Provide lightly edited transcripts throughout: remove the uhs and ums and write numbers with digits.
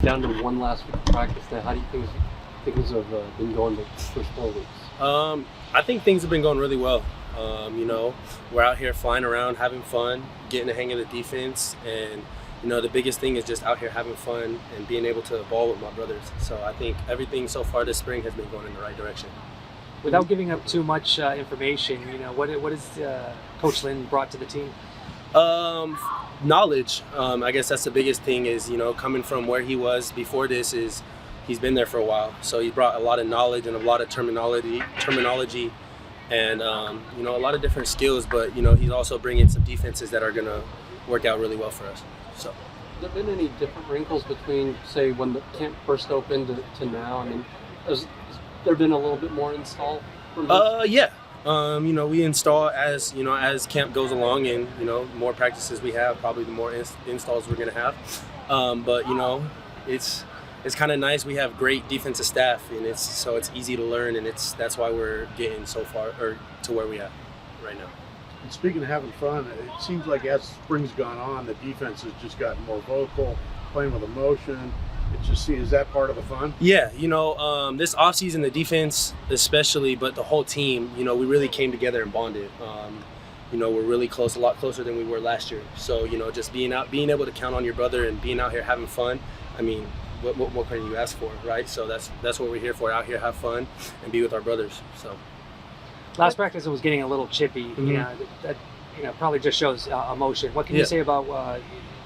Down to one last week of practice now. How do you think things have been going the first 4 weeks? I think things have been going really well. We're out here flying around, having fun, getting the hang of the defense, and the biggest thing is just out here having fun and being able to ball with my brothers. So I think everything so far this spring has been going in the right direction. Without giving up too much information, what has Coach Lynn brought to the team? Knowledge. I guess that's the biggest thing is, coming from where he was before this is he's been there for a while. So he brought a lot of knowledge and a lot of terminology and, a lot of different skills, but, he's also bringing some defenses that are going to work out really well for us. So, have there been any different wrinkles between, say, when the camp first opened to now? I mean, has there been a little bit more install? Yeah. We install as camp goes along, and more practices we have, probably the more installs we're gonna have. But it's kind of nice. We have great defensive staff, and it's easy to learn, and that's why we're getting so far or to where we are right now. And speaking of having fun, it seems like as spring's gone on, the defense has just gotten more vocal, playing with emotion. Is that part of the fun? Yeah, this offseason, the defense especially, but the whole team, we really came together and bonded. We're really close, a lot closer than we were last year. So, just being able to count on your brother and being out here having fun, I mean, what can you ask for, right? So that's what we're here for, out here, have fun and be with our brothers. So last practice it was getting a little chippy. Mm-hmm. That probably just shows emotion. What can you say about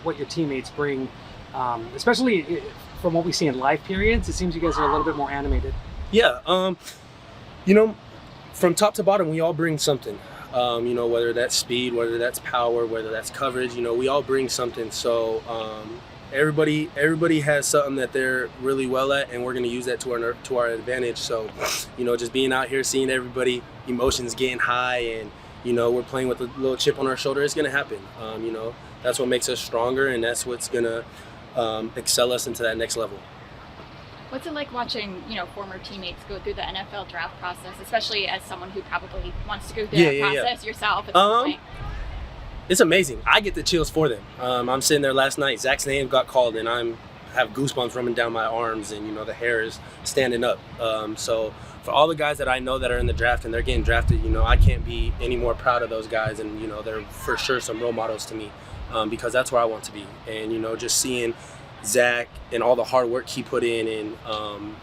what your teammates bring, especially from what we see in live periods? It seems you guys are a little bit more animated. Yeah, from top to bottom, we all bring something. Whether that's speed, whether that's power, whether that's coverage, we all bring something. So everybody has something that they're really well at, and we're going to use that to our advantage. So, just being out here, seeing everybody, emotions getting high, and we're playing with a little chip on our shoulder. It's going to happen. That's what makes us stronger, and that's what's going to excel us into that next level. What's it like watching, former teammates go through the NFL draft process, especially as someone who probably wants to go through that process yourself at some point? It's amazing. I get the chills for them. I'm sitting there last night. Zach's name got called, and I have goosebumps running down my arms, and the hair is standing up. So for all the guys that I know that are in the draft and they're getting drafted, I can't be any more proud of those guys, and they're for sure some role models to me. Because that's where I want to be. And, just seeing Zach and all the hard work he put in, and,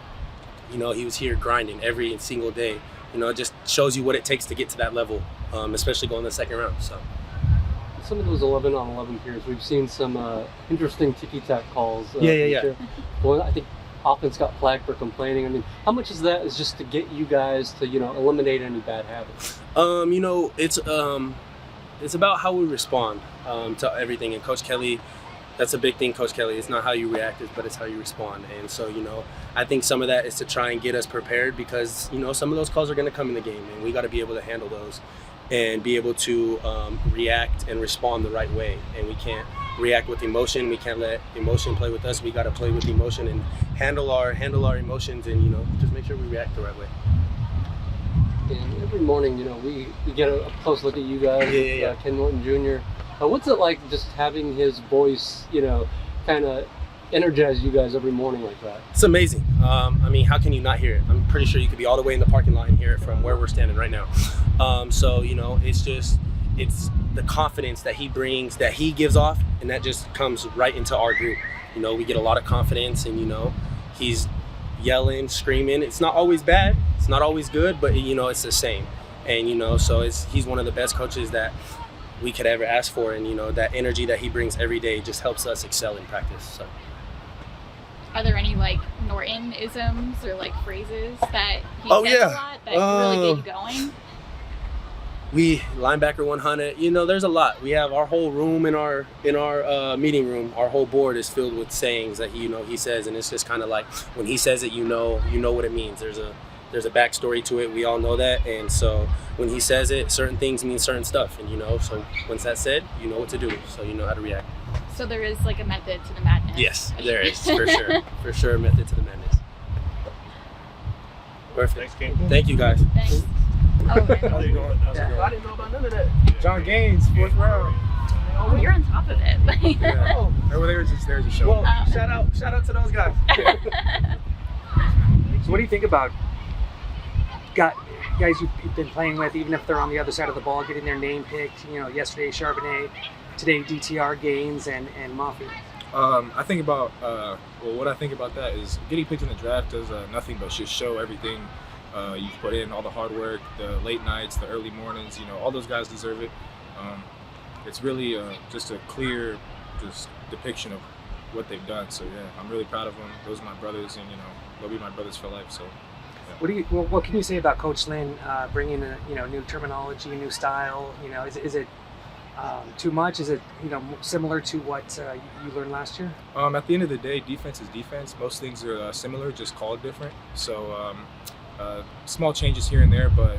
he was here grinding every single day. It just shows you what it takes to get to that level, especially going the second round. So, some of those 11-on-11 periods, we've seen some interesting ticky-tack calls. Yeah. Well, I think offense got flagged for complaining. I mean, how much of that is just to get you guys to, eliminate any bad habits? It's about how we respond to everything. And Coach Kelly, that's a big thing, Coach Kelly. It's not how you react, but it's how you respond. And so, I think some of that is to try and get us prepared because, some of those calls are going to come in the game, and we got to be able to handle those and be able to react and respond the right way. And we can't react with emotion. We can't let emotion play with us. We got to play with emotion and handle our emotions, and, just make sure we react the right way. And every morning, we get a close look at you guys. Yeah. Ken Norton Jr. What's it like just having his voice, kind of energize you guys every morning like that? It's amazing. How can you not hear it? I'm pretty sure you could be all the way in the parking lot and hear it from where we're standing right now. It's the confidence that he brings, that he gives off, and that just comes right into our group. We get a lot of confidence, and, he's yelling, screaming. It's not always bad. It's not always good, but it's the same. And so he's one of the best coaches that we could ever ask for, and that energy that he brings every day just helps us excel in practice. So, are there any Norton-isms or phrases that he says a lot that really get you going? We linebacker 100. There's a lot. We have our whole room in our meeting room. Our whole board is filled with sayings that he says, and it's just kind of like when he says it, you know what it means. There's a backstory to it. We all know that, and so when he says it, certain things mean certain stuff, and so once that's said, you know what to do, so you know how to react. So there is a method to the madness. Yes, there is for sure a method to the madness. Perfect. Thanks, Kain. Thank you, guys. Thanks. Oh, How you going? How's it going? I didn't know about none of that. John Gaines, fourth round. Oh, you're on top of it. Yeah. Oh, they were just there to show. Well, Shout out to those guys. So what do you think about guys you've been playing with, even if they're on the other side of the ball, getting their name picked? Yesterday Charbonnet, today DTR, Gaines, and Moffitt. I think about what I think about that is getting picked in the draft does nothing but just show everything you've put in, all the hard work, the late nights, the early mornings. All those guys deserve it. It's really just a clear depiction of what they've done. So yeah, I'm really proud of them. Those are my brothers, and they'll be my brothers for life. So. Yeah. What can you say about Coach Lynn bringing new terminology, new style? Is it too much? Is it similar to what you learned last year? At the end of the day, defense is defense. Most things are similar, just called different. So small changes here and there, but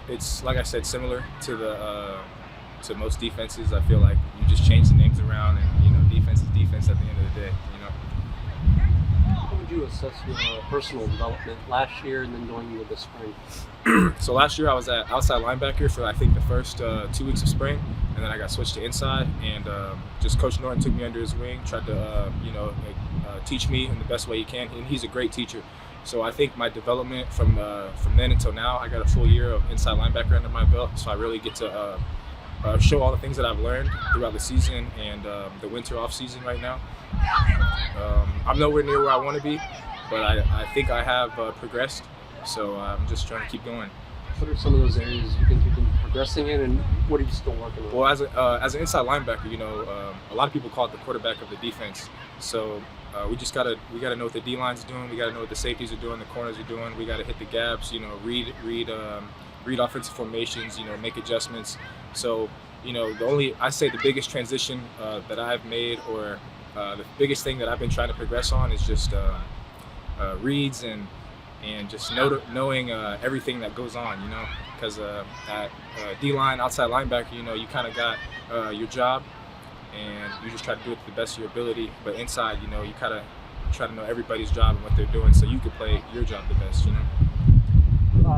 it's like I said, similar to most defenses. I feel like you just change the names around, and defense is defense at the end of the day. How would you assess your personal development last year and then going into the spring? So last year I was at outside linebacker for I think the first 2 weeks of spring, and then I got switched to inside, and just Coach Norton took me under his wing, tried to teach me in the best way he can, and he's a great teacher. So I think my development from then until now, I got a full year of inside linebacker under my belt, so I really get to show all the things that I've learned throughout the season and the winter off season right now. I'm nowhere near where I want to be, but I think I have progressed, so I'm just trying to keep going. What are some of those areas you think you've been progressing in, and what are you still working on? Well, as an inside linebacker, a lot of people call it the quarterback of the defense. So we gotta know what the D-line's doing. We gotta know what the safeties are doing, the corners are doing. We gotta hit the gaps. Read offensive formations. Make adjustments. So the biggest transition that I've made, or the biggest thing that I've been trying to progress on, is just reads and just knowing everything that goes on, because at D-line, outside linebacker, you kind of got your job, and you just try to do it to the best of your ability. But inside, you kind of try to know everybody's job and what they're doing, so you can play your job the best.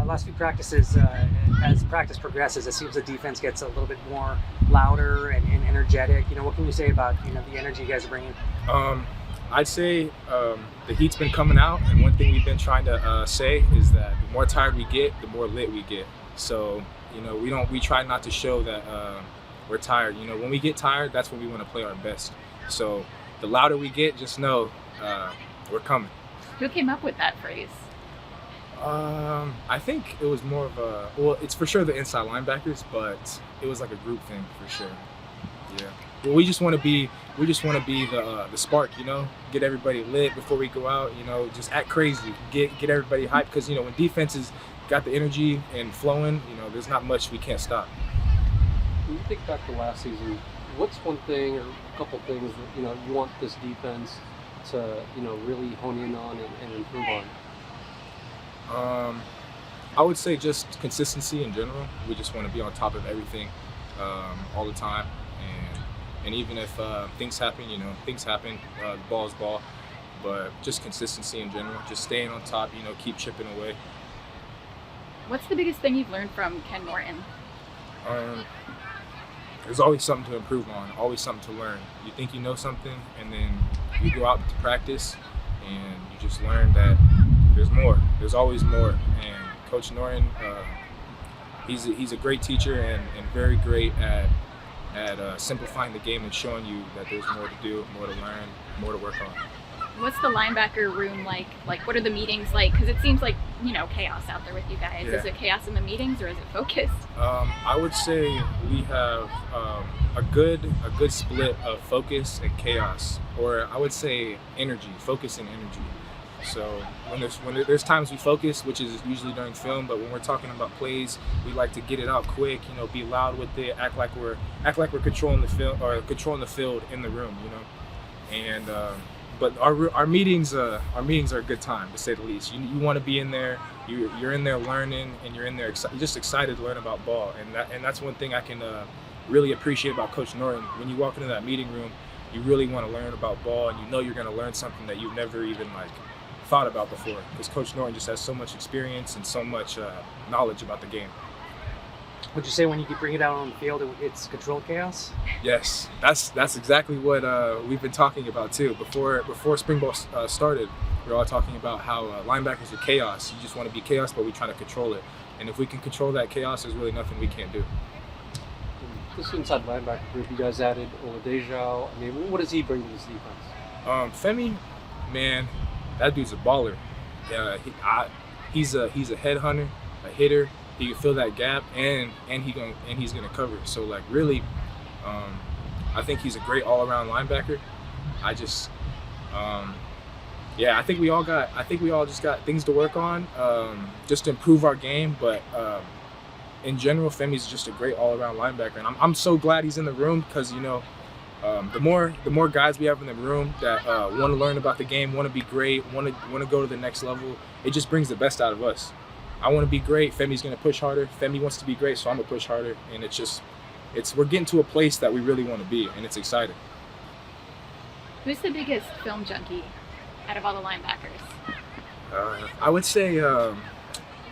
Last few practices, as practice progresses, it seems the defense gets a little bit more louder and energetic. What can you say about the energy you guys are bringing? I'd say the heat's been coming out, and one thing we've been trying to say is that the more tired we get, the more lit we get. So we try not to show that we're tired. When we get tired, that's when we want to play our best. So the louder we get, just know we're coming. Who came up with that phrase? I think it was more of it's for sure the inside linebackers, but it was like a group thing for sure. Yeah. Well, we just want to be the spark, get everybody lit before we go out, just act crazy, get everybody hyped, because when defenses got the energy and flowing, there's not much we can't stop. When you think back to last season, what's one thing or a couple things that you want this defense to really hone in on and improve on? I would say just consistency in general. We just want to be on top of everything all the time, and even if things happen, things happen. The ball is ball, but just consistency in general. Just staying on top, keep chipping away. What's the biggest thing you've learned from Ken Norton? There's always something to improve on, always something to learn. You think you know something, and then you go out to practice, and you just learn that there's more. There's always more. And Coach Norton, he's a great teacher and very great at simplifying the game and showing you that there's more to do, more to learn, more to work on. What's the linebacker room like? What are the meetings like? Because it seems like, chaos out there with you guys. Yeah. Is it chaos in the meetings, or is it focused? I would say we have a good split of focus and chaos, or I would say energy, focus and energy. So when there's times we focus, which is usually during film, but when we're talking about plays, we like to get it out quick, be loud with it, act like we're controlling the field, or controlling the field in the room, And but our meetings are a good time, to say the least. You want to be in there, you're in there learning, and you're in there just excited to learn about ball, and that's one thing I can really appreciate about Coach Norton. When you walk into that meeting room, you really want to learn about ball, and you're going to learn something that you've never even thought about before, because Coach Norton just has so much experience and so much knowledge about the game. Would you say when you bring it out on the field, it's controlled chaos? Yes, that's exactly what we've been talking about too. Before spring ball started, we were all talking about how linebackers are chaos. You just want to be chaos, but we're trying to control it. And if we can control that chaos, there's really nothing we can't do. This inside linebacker group, you guys added Oladejao. I mean, what does he bring to this defense? Femi, man, that dude's a baller. He's a headhunter, a hitter. He can fill that gap, and he's gonna cover. So like really, I think he's a great all-around linebacker. I think we all just got things to work on, just to improve our game. But in general, Femi's just a great all-around linebacker, and I'm so glad he's in the room because the more guys we have in the room that want to learn about the game, want to be great, want to go to the next level, it just brings the best out of us. I want to be great. Femi's going to push harder. Femi wants to be great, so I'm going to push harder. And we're getting to a place that we really want to be, and it's exciting. Who's the biggest film junkie out of all the linebackers? I would say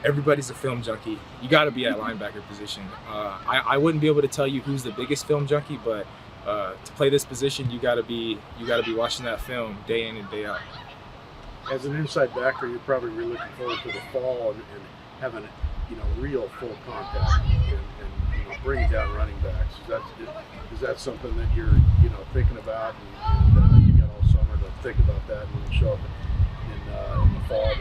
everybody's a film junkie. You got to be at linebacker position. I wouldn't be able to tell you who's the biggest film junkie, but to play this position, you got to be watching that film day in and day out. As an inside backer, you're probably really looking forward to the fall and having real full contact and bringing down running backs. Is that something that you're thinking about and you got all summer to think about that and when you show up in the fall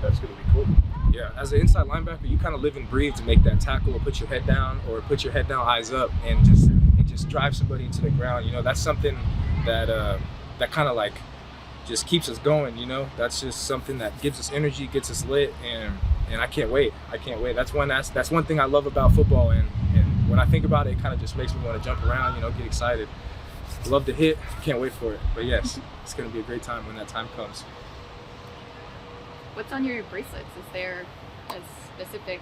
that's going to be cool. Yeah, as an inside linebacker, you kind of live and breathe to make that tackle or put your head down, eyes up, and just drive somebody into the ground. That's something that kind of like just keeps us going. That's just something that gives us energy, gets us lit, and I can't wait. That's one thing I love about football, and when I think about it, it kind of just makes me want to jump around, get excited. Love to hit, can't wait for it. But yes, it's going to be a great time when that time comes. What's on your bracelets? Is there a specific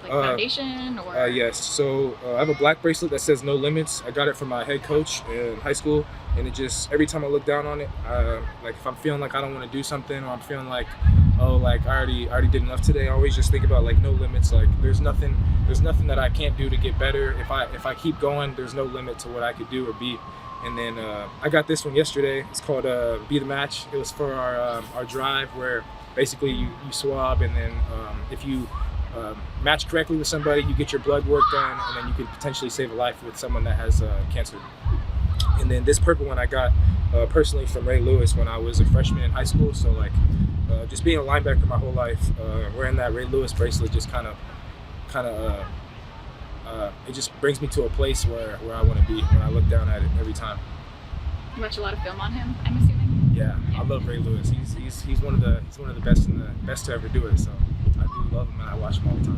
foundation or? Yes. So I have a black bracelet that says No Limits. I got it from my head coach in high school, and it just every time I look down on it, like if I'm feeling like I don't want to do something, or I'm feeling like, I already did enough today, I always just think about like no limits. Like there's nothing that I can't do to get better. If I keep going, there's no limit to what I could do or be. And then I got this one yesterday. It's called Be the Match. It was for our drive where basically you swab, and then if you match correctly with somebody, you get your blood work done, and then you could potentially save a life with someone that has cancer. And then this purple one I got personally from Ray Lewis when I was a freshman in high school. So like just being a linebacker my whole life, wearing that Ray Lewis bracelet just kind of it just brings me to a place where I want to be when I look down at it every time. You watch a lot of film on him, I'm assuming. Yeah, I love Ray Lewis. He's one of the best to ever do it. So I do love him, and I watch him all the time.